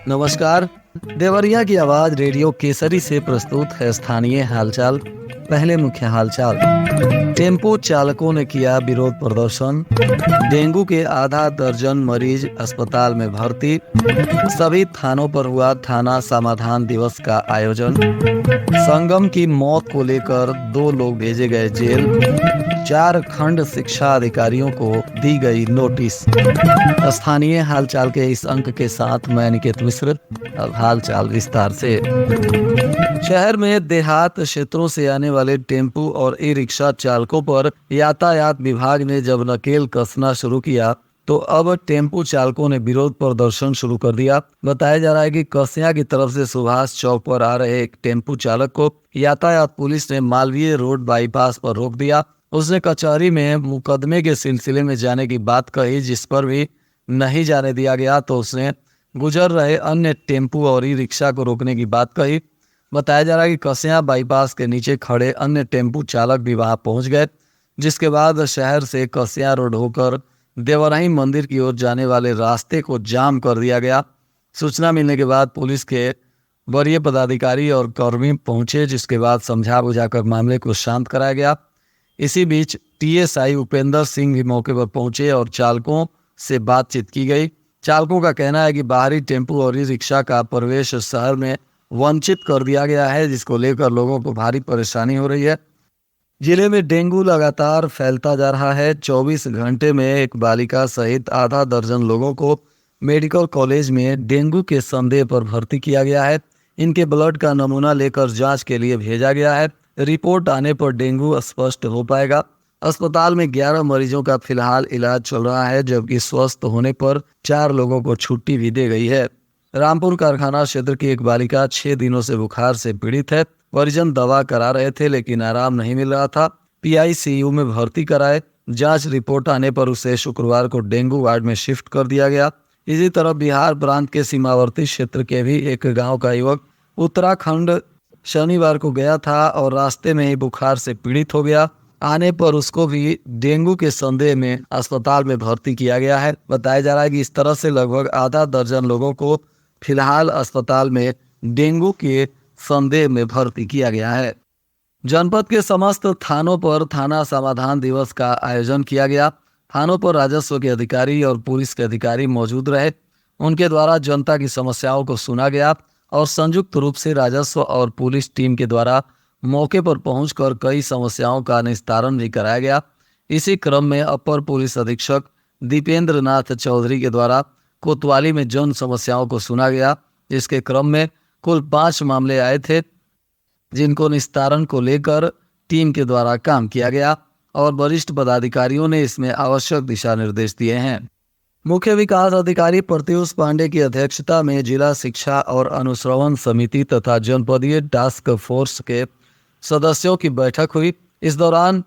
नमस्कार। देवरिया की आवाज रेडियो केसरी से प्रस्तुत है स्थानीय हालचाल। पहले मुख्य हालचाल। टेम्पो चालकों ने किया विरोध प्रदर्शन। डेंगू के आधा दर्जन मरीज अस्पताल में भर्ती। सभी थानों पर हुआ थाना समाधान दिवस का आयोजन। संगम की मौत को लेकर 2 लोग भेजे गए जेल। 4 खंड शिक्षा अधिकारियों को दी गई नोटिस। स्थानीय हालचाल के इस अंक के साथ मैं निकेत मिश्र। अब हालचाल विस्तार से। शहर में देहात क्षेत्रों से आने वाले टेम्पू और ई रिक्शा चालकों पर यातायात विभाग ने जब नकेल कसना शुरू किया तो अब टेम्पू चालकों ने विरोध प्रदर्शन शुरू कर दिया। बताया जा रहा है कि कसिया की तरफ से सुभाष चौक पर आ रहे एक टेम्पू चालक को यातायात पुलिस ने मालवीय रोड बाईपास पर रोक दिया। उसने कचहरी में मुकदमे के सिलसिले में जाने की बात कही, जिस पर भी नहीं जाने दिया गया तो उसने गुजर रहे अन्य टेम्पू और ई रिक्शा को रोकने की बात कही। बताया जा रहा है कि कसिया बाईपास के नीचे खड़े अन्य टेम्पू चालक भी वहां पहुंच गए, जिसके बाद शहर से कसिया रोड होकर देवराही मंदिर की ओर जाने वाले रास्ते को जाम कर दिया गया। सूचना मिलने के बाद पुलिस के वरीय पदाधिकारी और कर्मी पहुंचे, जिसके बाद समझा बुझाकर मामले को शांत कराया गया। इसी बीच टीएसआई उपेंद्र सिंह भी मौके पर पहुंचे और चालकों से बातचीत की गई। चालकों का कहना है कि बाहरी टेम्पू और ई रिक्शा का प्रवेश शहर में वंचित कर दिया गया है, जिसको लेकर लोगों को भारी परेशानी हो रही है। जिले में डेंगू लगातार फैलता जा रहा है। 24 घंटे में एक बालिका सहित आधा दर्जन लोगों को मेडिकल कॉलेज में डेंगू के संदेह पर भर्ती किया गया है। इनके ब्लड का नमूना लेकर जांच के लिए भेजा गया है। रिपोर्ट आने पर डेंगू स्पष्ट हो पाएगा। अस्पताल में 11 मरीजों का फिलहाल इलाज चल रहा है, जबकि स्वस्थ होने पर 4 लोगों को छुट्टी भी दी गई है। रामपुर कारखाना क्षेत्र की एक बालिका 6 दिनों से बुखार से पीड़ित है। परिजन दवा करा रहे थे लेकिन आराम नहीं मिल रहा था। पीआईसीयू में भर्ती कराए। जांच रिपोर्ट आने पर उसे शुक्रवार को डेंगू वार्ड में शिफ्ट कर दिया गया। इसी तरह बिहार प्रांत के सीमावर्ती क्षेत्र के भी एक गांव का युवक उत्तराखंड शनिवार को गया था और रास्ते में ही बुखार से पीड़ित हो गया। आने पर उसको भी डेंगू के संदेह में अस्पताल में भर्ती किया गया है। बताया जा रहा है कि इस तरह से लगभग आधा दर्जन लोगों को फिलहाल अस्पताल में डेंगू के संदेह में भर्ती किया गया है। जनपद के समस्त थानों पर थाना समाधान दिवस का आयोजन किया गया। थानों पर राजस्व के अधिकारी और पुलिस के अधिकारी मौजूद रहे। उनके द्वारा जनता की समस्याओं को सुना गया और संयुक्त रूप से राजस्व और पुलिस टीम के द्वारा मौके पर पहुंचकर कई समस्याओं का निस्तारण भी कराया गया। इसी क्रम में अपर पुलिस अधीक्षक दीपेंद्र नाथ चौधरी के द्वारा कोतवाली में जन समस्याओं को सुना गया। इसके क्रम में कुल 5 मामले आए थे, जिनको निस्तारण को लेकर टीम के द्वारा काम किया गया और वरिष्ठ पदाधिकारियों ने इसमें आवश्यक दिशा निर्देश दिए हैं। मुख्य विकास अधिकारी प्रत्युष पांडे की अध्यक्षता में जिला शिक्षा और अनुश्रवण समिति तथा जनपदीय टास्क फोर्स के सदस्यों की बैठक हुई। इस दौरान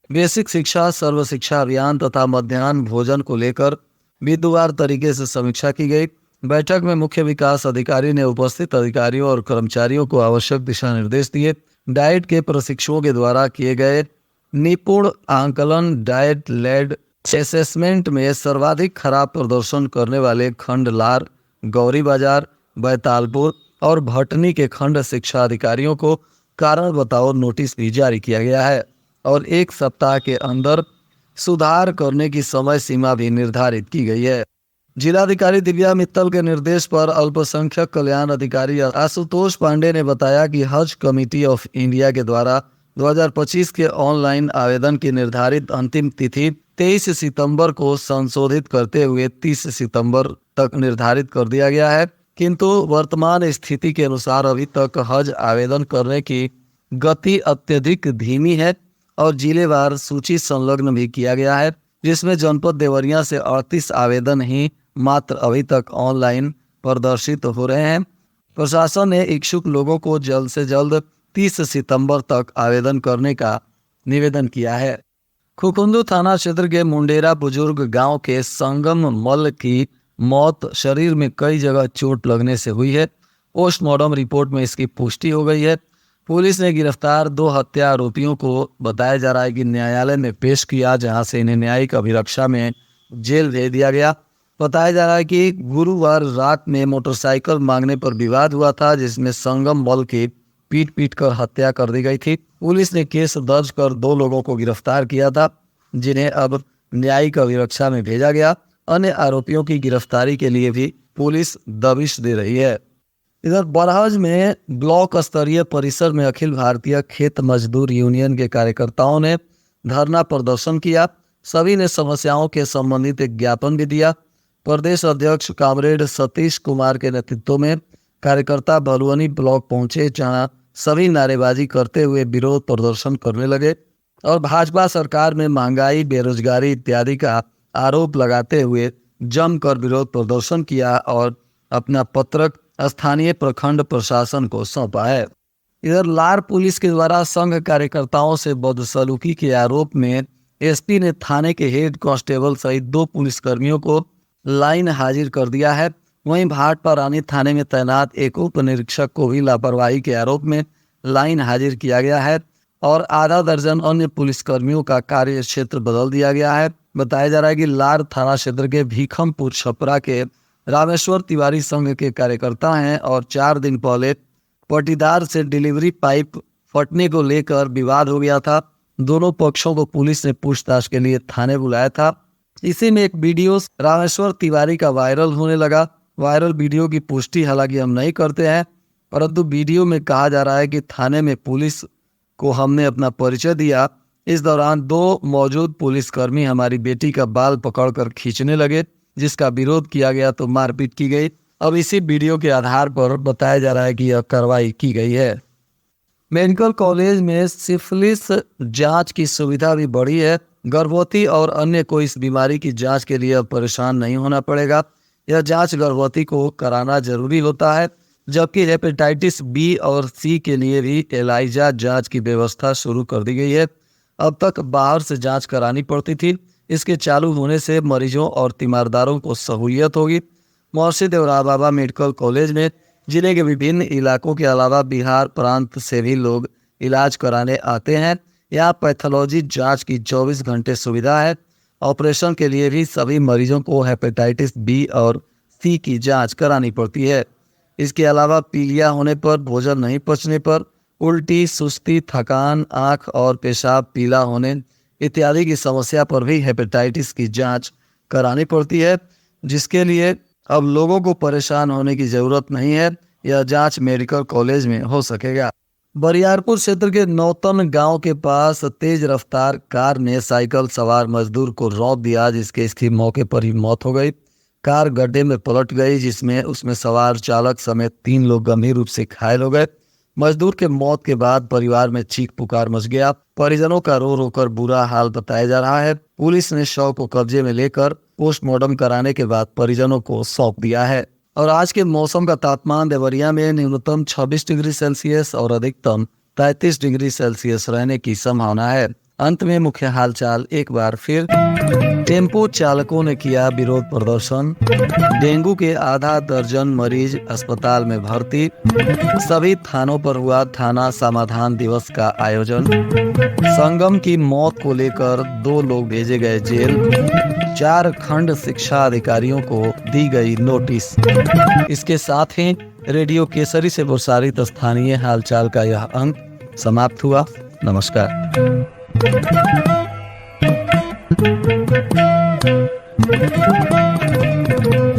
बेसिक शिक्षा, सर्व शिक्षा अभियान तथा मध्याह्न भोजन को लेकर विधिवार तरीके से समीक्षा की गई। बैठक में मुख्य विकास अधिकारी ने उपस्थित अधिकारियों और कर्मचारियों को आवश्यक दिशा निर्देश दिए। डाइट के प्रशिक्षुओं के द्वारा किए गए निपुण आंकलन डाइट लेड असेसमेंट में सर्वाधिक खराब प्रदर्शन करने वाले खंड लार, गौरी बाजार, बैतालपुर और भटनी के खंड शिक्षा अधिकारियों को कारण बताओ नोटिस भी जारी किया गया है और 1 सप्ताह के अंदर सुधार करने की समय सीमा भी निर्धारित की गई है। जिलाधिकारी दिव्या मित्तल के निर्देश पर अल्पसंख्यक कल्याण अधिकारी आशुतोष पांडे ने बताया कि हज कमेटी ऑफ इंडिया के द्वारा 2025 के ऑनलाइन आवेदन की निर्धारित अंतिम तिथि 23 सितंबर को संशोधित करते हुए 30 सितंबर तक निर्धारित कर दिया गया है, किंतु वर्तमान स्थिति के अनुसार अभी तक हज आवेदन करने की गति अत्यधिक धीमी है और जिलेवार सूची संलग्न भी किया गया है, जिसमें जनपद देवरिया से 38 आवेदन ही मात्र अभी तक ऑनलाइन प्रदर्शित हो रहे हैं। प्रशासन ने इच्छुक लोगों को जल्द से जल्द 30 सितंबर तक आवेदन करने का निवेदन किया है। खुकुंदू थाना क्षेत्र के मुंडेरा बुजुर्ग गांव के संगम मल्ल की मौत शरीर में कई जगह चोट लगने से हुई है। पोस्टमार्टम रिपोर्ट में इसकी पुष्टि हो गई है। पुलिस ने गिरफ्तार 2 हत्या आरोपियों को बताया जा रहा है कि न्यायालय में पेश किया, जहां से इन्हें न्यायिक अभिरक्षा में जेल भेज दिया गया। बताया जा रहा है कि गुरुवार रात में मोटरसाइकिल मांगने पर विवाद हुआ था, जिसमें संगम बल की पीट कर हत्या कर दी गई थी। पुलिस ने केस दर्ज कर 2 लोगों को गिरफ्तार किया था, जिन्हें अब न्यायिक अभिरक्षा में भेजा गया। अन्य आरोपियों की गिरफ्तारी के लिए भी पुलिस दबिश दे रही है। इधर बरहज में ब्लॉक स्तरीय परिसर में अखिल भारतीय खेत मजदूर यूनियन के कार्यकर्ताओं ने धरना प्रदर्शन किया। सभी ने समस्याओं के संबंधित एक ज्ञापन भी दिया। प्रदेश अध्यक्ष कामरेड सतीश कुमार के नेतृत्व में कार्यकर्ता भलुअनी ब्लॉक पहुंचे, जहां सभी नारेबाजी करते हुए विरोध प्रदर्शन करने लगे और भाजपा सरकार में महंगाई, बेरोजगारी इत्यादि का आरोप लगाते हुए जमकर विरोध प्रदर्शन किया और अपना पत्रक स्थानीय प्रखंड प्रशासन को सौंपा है। इधर लार पुलिस के द्वारा संघ कार्यकर्ताओं से बदसलूकी के आरोप में एसपी ने थाने के हेड कांस्टेबल सहित 2 पुलिसकर्मियों को लाइन हाजिर कर दिया है। वहीं भाटपा रानी थाने में तैनात एक उप निरीक्षक को भी लापरवाही के आरोप में लाइन हाजिर किया गया है और आधा दर्जन अन्य पुलिसकर्मियों का कार्य क्षेत्र बदल दिया गया है। बताया जा रहा है कि लार थाना क्षेत्र के भीखमपुर छपरा के रामेश्वर तिवारी संघ के कार्यकर्ता हैं और 4 दिन पहले पटीदार से डिलीवरी पाइप फटने को लेकर विवाद हो गया था। दोनों पक्षों को पुलिस ने पूछताछ के लिए थाने बुलाया था। इसी में एक वीडियो रामेश्वर तिवारी का वायरल होने लगा। वायरल वीडियो की पुष्टि हालांकि हम नहीं करते हैं, परंतु वीडियो में कहा जा रहा है कि थाने में पुलिस को हमने अपना परिचय दिया। इस दौरान 2 मौजूद पुलिसकर्मी हमारी बेटी का बाल पकड़कर खींचने लगे, जिसका विरोध किया गया तो मारपीट की गई। अब इसी वीडियो के आधार पर बताया जा रहा है कि यह कार्रवाई की गई है। मेडिकल कॉलेज में सिफिलिस जांच की सुविधा भी बढ़ी है। गर्भवती और अन्य को इस बीमारी की जांच के लिए अब परेशान नहीं होना पड़ेगा। यह जांच गर्भवती को कराना जरूरी होता है, जबकि हेपेटाइटिस बी और सी के लिए भी एलाइजा जांच की व्यवस्था शुरू कर दी गई है। अब तक बाहर से जांच करानी पड़ती थी। इसके चालू होने से मरीजों और तीमारदारों को सहूलियत होगी। महर्षि देवराय बाबा मेडिकल कॉलेज में जिले के विभिन्न इलाकों के अलावा बिहार प्रांत से भी लोग इलाज कराने आते हैं। यहाँ पैथोलॉजी जांच की 24 घंटे सुविधा है। ऑपरेशन के लिए भी सभी मरीजों को हेपेटाइटिस बी और सी की जांच करानी पड़ती है। इसके अलावा पीलिया होने पर, भोजन नहीं पचने पर, उल्टी, सुस्ती, थकान, आँख और पेशाब पीला होने इत्यादि की समस्या पर भी हेपेटाइटिस की जांच करानी पड़ती है, जिसके लिए अब लोगों को परेशान होने की जरूरत नहीं है। यह जांच मेडिकल कॉलेज में हो सकेगा। बरियारपुर क्षेत्र के नौतन गांव के पास तेज रफ्तार कार ने साइकिल सवार मजदूर को रौंद दिया, जिसके इसकी मौके पर ही मौत हो गई। कार गड्ढे में पलट गई, जिसमें उसमें सवार चालक समेत 3 लोग गंभीर रूप से घायल हो गए। मजदूर के मौत के बाद परिवार में चीख पुकार मच गया। परिजनों का रो रो कर बुरा हाल बताया जा रहा है। पुलिस ने शव को कब्जे में लेकर पोस्टमार्टम कराने के बाद परिजनों को सौंप दिया है। और आज के मौसम का तापमान देवरिया में न्यूनतम 26 डिग्री सेल्सियस और अधिकतम 33 डिग्री सेल्सियस रहने की संभावना है। अंत में मुख्य हालचाल एक बार फिर। टेम्पो चालकों ने किया विरोध प्रदर्शन। डेंगू के आधा दर्जन मरीज अस्पताल में भर्ती। सभी थानों पर हुआ थाना समाधान दिवस का आयोजन। संगम की मौत को लेकर 2 लोग भेजे गए जेल। 4 खंड शिक्षा अधिकारियों को दी गई नोटिस। इसके साथ ही रेडियो केसरी से प्रसारित स्थानीय हालचाल का यह अंक समाप्त हुआ। नमस्कार। Thank you.